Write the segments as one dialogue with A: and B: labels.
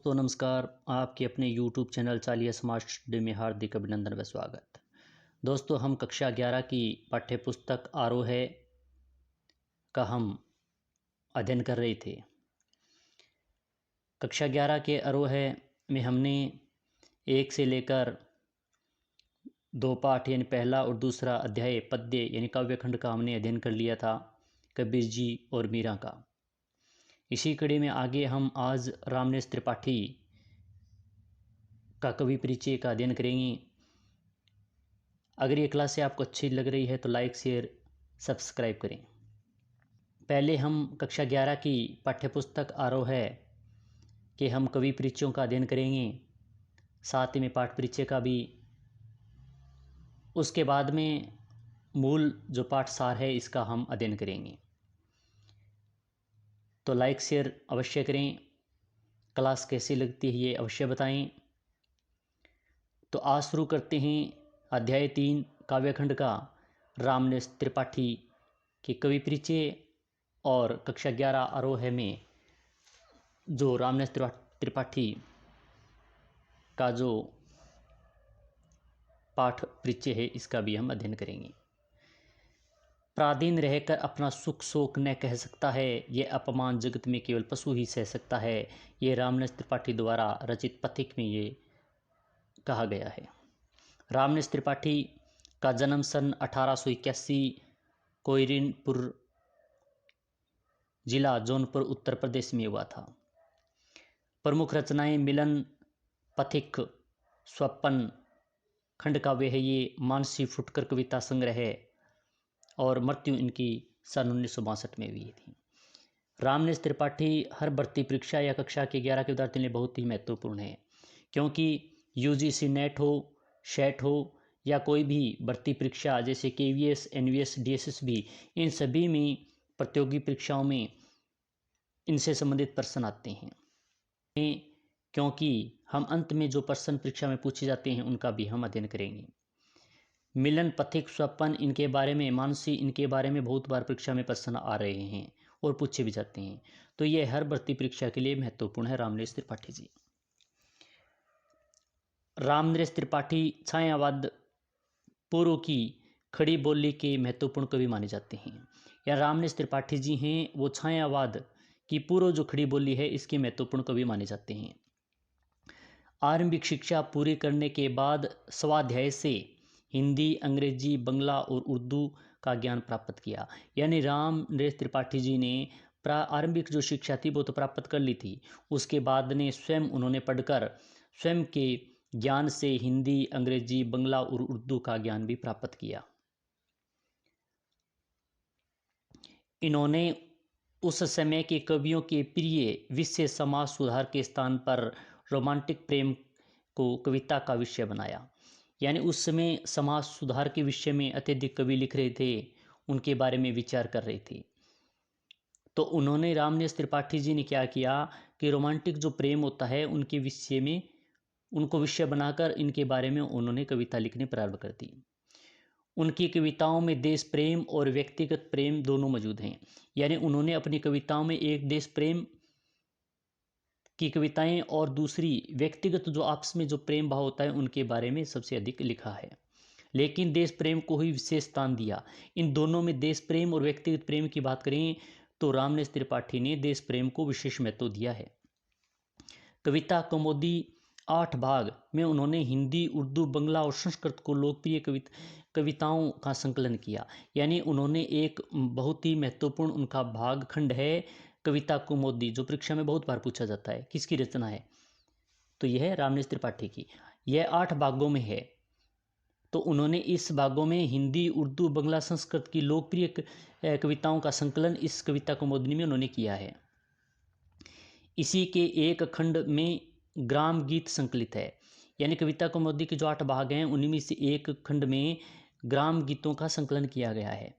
A: तो नमस्कार। आपके अपने YouTube चैनल चालिया समाज स्टडी में हार्दिक अभिनंदन व स्वागत। दोस्तों, हम कक्षा 11 की पाठ्य पुस्तक आरोह का हम अध्ययन कर रहे थे। कक्षा 11 के आरोह में हमने 1 से लेकर 2 पाठ यानी पहला और दूसरा अध्याय पद्य यानी काव्यखंड का हमने अध्ययन कर लिया था, कबीर जी और मीरा का। इसी कड़ी में आगे हम आज रामनेस त्रिपाठी का कवि परिचय का अध्ययन करेंगे। अगर ये क्लास से आपको अच्छी लग रही है तो लाइक शेयर सब्सक्राइब करें। पहले हम कक्षा 11 की पाठ्यपुस्तक आरोह के हम कवि परिचयों का अध्ययन करेंगे, साथ ही में पाठ परिचय का भी। उसके बाद में मूल जो पाठ सार है इसका हम अध्ययन करेंगे। तो लाइक शेयर अवश्य करें। क्लास कैसी लगती है ये अवश्य बताएं। तो आज शुरू करते हैं अध्याय 3 काव्यखंड का रामनेस त्रिपाठी के कवि परिचय और कक्षा 11 आरोह में जो रामनेस त्रिपाठी का जो पाठ परिचय है इसका भी हम अध्ययन करेंगे। पराधीन रहकर अपना सुख शोक न कह सकता है, ये अपमान जगत में केवल पशु ही सह सकता है। ये रामनेस त्रिपाठी द्वारा रचित पथिक में ये कहा गया है। रामनेस त्रिपाठी का जन्म सन 1881 कोयरिनपुर जिला जौनपुर उत्तर प्रदेश में हुआ था। प्रमुख रचनाएं मिलन, पथिक, स्वप्न, खंड काव्य है ये, मानसी फुटकर कविता संग्रह है और मृत्यु इनकी सन 1962 में हुई थी। रामनेस त्रिपाठी हर भर्ती परीक्षा या कक्षा के 11 के विद्यार्थियों के लिए बहुत ही महत्वपूर्ण है, क्योंकि यूजीसी नेट हो, शेट हो या कोई भी भर्ती परीक्षा जैसे केवीएस, एनवीएस, डीएसएस भी, इन सभी में प्रतियोगी परीक्षाओं में इनसे संबंधित प्रश्न आते हैं, क्योंकि हम अंत में जो प्रश्न परीक्षा में पूछे जाते हैं उनका भी हम अध्ययन करेंगे। मिलन, पथिक, स्वप्न इनके बारे में, मानसी इनके बारे में बहुत बार परीक्षा में प्रश्न आ रहे हैं और पूछे भी जाते हैं। तो ये हर भर्ती परीक्षा के लिए महत्वपूर्ण है रामनेस त्रिपाठी जी। रामनेस त्रिपाठी छायावाद पूर्व की खड़ी बोली के महत्वपूर्ण कवि माने जाते हैं। या रामनेस त्रिपाठी जी हैं वो छायावाद की पूर्व जो खड़ी बोली है इसके महत्वपूर्ण कवि माने जाते हैं। आरंभिक शिक्षा पूरी करने के बाद स्वाध्याय से हिंदी, अंग्रेजी, बंगला और उर्दू का ज्ञान प्राप्त किया। यानी रामनेस त्रिपाठी जी ने आरंभिक जो शिक्षा थी वो तो प्राप्त कर ली थी, उसके बाद ने स्वयं उन्होंने पढ़कर स्वयं के ज्ञान से हिंदी, अंग्रेजी, बंगला और उर्दू का ज्ञान भी प्राप्त किया। इन्होंने उस समय के कवियों के प्रिय विषय समाज सुधार के स्थान पर रोमांटिक प्रेम को कविता का विषय बनाया। यानी उस समय समाज सुधार के विषय में अत्यधिक कवि लिख रहे थे, उनके बारे में विचार कर रहे थे। तो उन्होंने रामनेस त्रिपाठी जी ने क्या किया कि रोमांटिक जो प्रेम होता है उनके विषय में, उनको विषय बनाकर इनके बारे में उन्होंने कविता लिखने प्रारंभ कर दी। उनकी कविताओं में देश प्रेम और व्यक्तिगत प्रेम दोनों मौजूद हैं। यानी उन्होंने अपनी कविताओं में एक देश प्रेम की कविताएं और दूसरी व्यक्तिगत जो आपस में जो प्रेम भाव होता है उनके बारे में सबसे अधिक लिखा है, लेकिन देश प्रेम को ही विशेष स्थान दिया। इन दोनों में देश प्रेम और व्यक्तिगत प्रेम की बात करें तो रामनेस त्रिपाठी ने देश प्रेम को विशेष महत्व दिया है। कविता कौमुदी 8 भाग में उन्होंने हिंदी, उर्दू, बंगला और संस्कृत को लोकप्रिय कविताओं का संकलन किया। यानी उन्होंने एक बहुत ही महत्वपूर्ण उनका भाग खंड है कविता कौमुदी, जो परीक्षा में बहुत बार पूछा जाता है किसकी रचना है, तो यह है रामनेस त्रिपाठी की। यह 8 भागों में है। तो उन्होंने इस भागों में हिंदी, उर्दू, बंगला, संस्कृत की लोकप्रिय कविताओं का संकलन इस कविता कौमुदी में उन्होंने किया है। इसी के एक खंड में ग्राम गीत संकलित है। यानी कविता कौमुदी के जो 8 भाग हैं उनमें से एक खंड में ग्राम गीतों का संकलन किया गया है,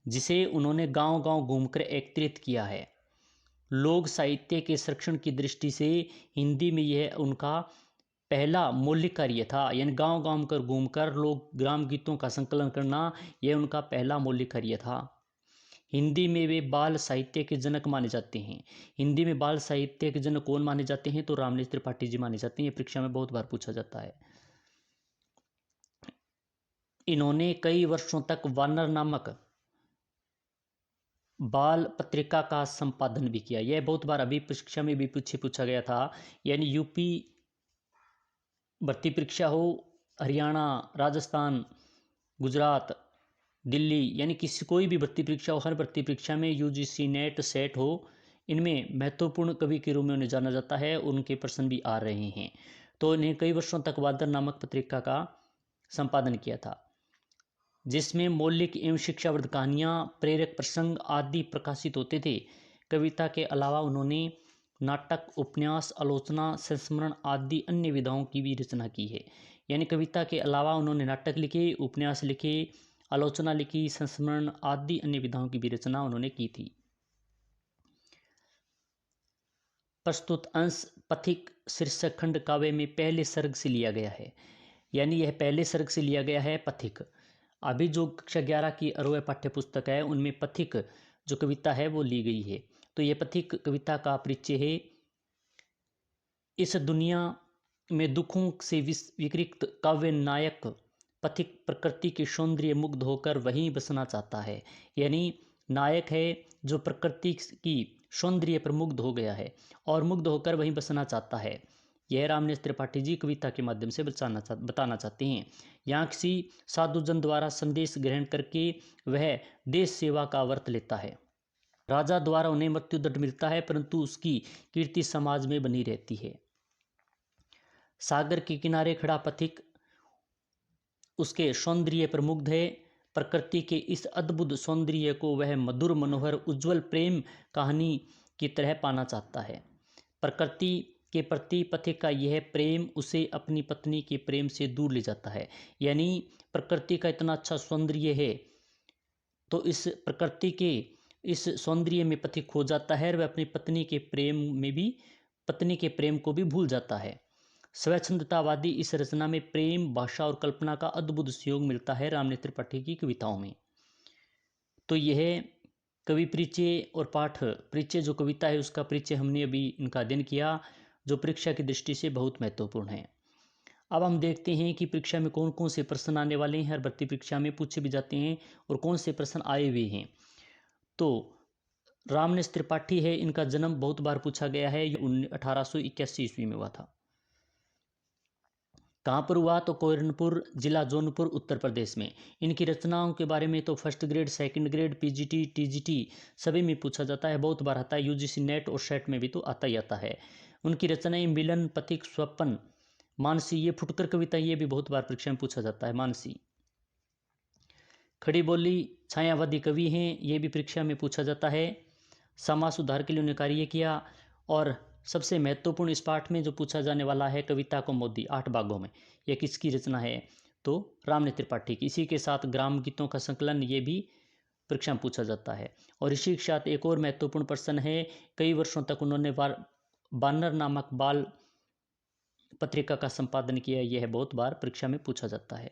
A: जिसे उन्होंने गांव-गांव घूमकर एकत्रित किया है। लोक साहित्य के संरक्षण की दृष्टि से हिंदी में यह उनका पहला मौलिक कार्य था। यानी गांव-गांव कर घूमकर लोग ग्राम गीतों का संकलन करना, यह उनका पहला मौलिक कार्य था। हिंदी में वे बाल साहित्य के जनक माने जाते हैं। हिंदी में बाल साहित्य के जनक कौन माने जाते हैं? तो रामनेश त्रिपाठी जी माने जाते हैं। ये परीक्षा में बहुत बार पूछा जाता है। इन्होंने कई वर्षों तक वानर नामक बाल पत्रिका का संपादन भी किया। यह बहुत बार अभी परीक्षा में भी पूछा गया था। यानी यूपी भर्ती परीक्षा हो, हरियाणा, राजस्थान, गुजरात, दिल्ली, यानी कोई भी भर्ती परीक्षा हो, हर भर्ती परीक्षा में यूजीसी नेट सेट हो, इनमें महत्वपूर्ण कवि के रूप में उन्हें जाना जाता है। उनके प्रश्न भी आ रहे हैं। तो इन्हें कई वर्षों तक वादर नामक पत्रिका का संपादन किया था, जिसमें मौलिक एवं शिक्षावर्ध कहानियाँ, प्रेरक प्रसंग आदि प्रकाशित होते थे। कविता के अलावा उन्होंने नाटक, उपन्यास, आलोचना, संस्मरण आदि अन्य विधाओं की भी रचना की है। यानी कविता के अलावा उन्होंने नाटक लिखे, उपन्यास लिखे, आलोचना लिखी, संस्मरण आदि अन्य विधाओं की भी रचना उन्होंने की थी। प्रस्तुत अंश पथिक शीर्षक खंड काव्य में पहले सर्ग से लिया गया है। यानी यह पहले सर्ग से लिया गया है पथिक। अभी जो कक्षा 11 की अरोह पाठ्य पुस्तक है उनमें पथिक जो कविता है वो ली गई है। तो यह पथिक कविता का परिचय है। इस दुनिया में दुखों से विकृत काव्य नायक पथिक प्रकृति के सौंदर्य मुग्ध होकर वहीं बसना चाहता है। यानी नायक है जो प्रकृति की सौंदर्य पर मुग्ध हो गया है और मुग्ध होकर वहीं बसना चाहता है। यह रामनेश त्रिपाठी जी कविता के माध्यम से बताना चाहते हैं। यहाँ किसी साधुजन द्वारा संदेश ग्रहण करके वह देश सेवा का व्रत लेता है। राजा द्वारा उन्हें मृत्युदंड मिलता है, परंतु उसकी कीर्ति समाज में बनी रहती है। सागर के किनारे खड़ा पथिक उसके सौंदर्य पर मुग्ध है। प्रकृति के इस अद्भुत सौंदर्य को वह मधुर, मनोहर, उज्जवल प्रेम कहानी की तरह पाना चाहता है। प्रकृति के प्रति पथिक का यह प्रेम उसे अपनी पत्नी के प्रेम से दूर ले जाता है। यानी प्रकृति का इतना अच्छा सौंदर्य है, तो इस प्रकृति के इस सौंदर्य में पथिक खो जाता है और वह अपनी पत्नी के प्रेम को भी भूल जाता है। स्वच्छंदतावादी इस रचना में प्रेम, भाषा और कल्पना का अद्भुत सहयोग मिलता है रामनेश त्रिपाठी की कविताओं में। तो यह कवि परिचय और पाठ परिचय जो कविता है उसका परिचय हमने अभी इनका अध्ययन किया, जो परीक्षा की दृष्टि से बहुत महत्वपूर्ण है। अब हम देखते हैं कि परीक्षा में कौन कौन से प्रश्न आने वाले हैं। हर भर्ती परीक्षा में पूछे भी जाते हैं और कौन से प्रश्न आए हुए हैं। तो रामनेश त्रिपाठी है, इनका जन्म बहुत बार पूछा गया है। 1881 ईस्वी में हुआ था। कहाँ पर हुआ? तो कोयरनपुर, जिला जौनपुर, उत्तर प्रदेश में। इनकी रचनाओं के बारे में तो first grade, second grade, PGT, TGT सभी में पूछा जाता है। बहुत बार आता है, यूजीसी नेट और सेट में भी तो आता ही आता है। उनकी रचनाएं मिलन, पथिक, स्वप्न, मानसी, ये फुटकर कविता, ये भी बहुत बार परीक्षा में पूछा जाता है। मानसी, खड़ी बोली, छायावादी कवि हैं, ये भी परीक्षा में पूछा जाता है। समाज सुधार के लिए उन्हें कार्य किया। और सबसे महत्वपूर्ण इस पाठ में जो पूछा जाने वाला है, कविता को मोदी 8 भागों में, यह किसकी रचना है? तो रामनेश त्रिपाठी की। इसी के साथ ग्राम गीतों का संकलन, ये भी परीक्षा में पूछा जाता है। और इसी के साथ एक और महत्वपूर्ण प्रश्न है, कई वर्षों तक उन्होंने बानर नामक बाल पत्रिका का संपादन किया। यह बहुत बार परीक्षा में पूछा जाता है।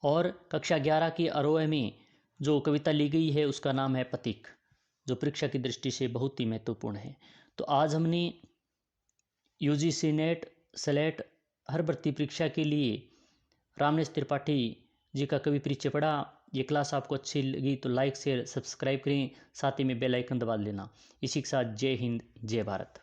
A: और कक्षा 11 की अरोह में जो कविता ली गई है उसका नाम है पथिक, जो परीक्षा की दृष्टि से बहुत ही महत्वपूर्ण है। तो आज हमने यूजीसी नेट, सेलेट, हर भर्ती परीक्षा के लिए रामनेश त्रिपाठी जी का कवि परिचय पढ़ा। ये क्लास आपको अच्छी लगी तो लाइक, शेयर, सब्सक्राइब करें। साथ ही में बेल आइकन दबा लेना। इसी के साथ जय हिंद, जय भारत।